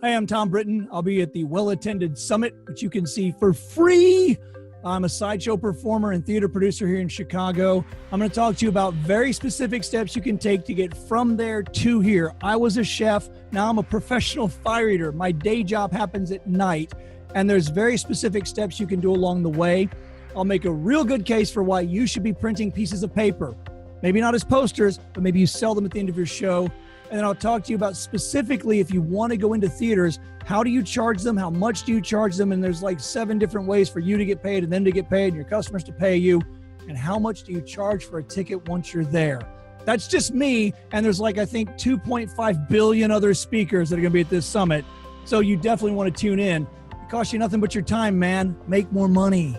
Hi, I'm Thom Britton. I'll be at the WellAttended Summit, which you can see for free. I'm a sideshow performer and theater producer here in Chicago. I'm going to talk to you about very specific steps you can take to get from there to here. I was a chef. Now I'm a professional fire eater. My day job happens at night, and there's very specific steps you can do along the way. I'll make a real good case for why you should be printing pieces of paper. Maybe not as posters, but maybe you sell them at the end of your show. And then I'll talk to you about specifically if you want to go into theaters, how do you charge them? How much do you charge them? And there's like 7 different ways for you to get paid and them to get paid and your customers to pay you. And how much do you charge for a ticket once you're there? That's just me. And there's like, I think 2.5 billion other speakers that are going to be at this summit. So you definitely want to tune in. It costs you nothing but your time, man. Make more money.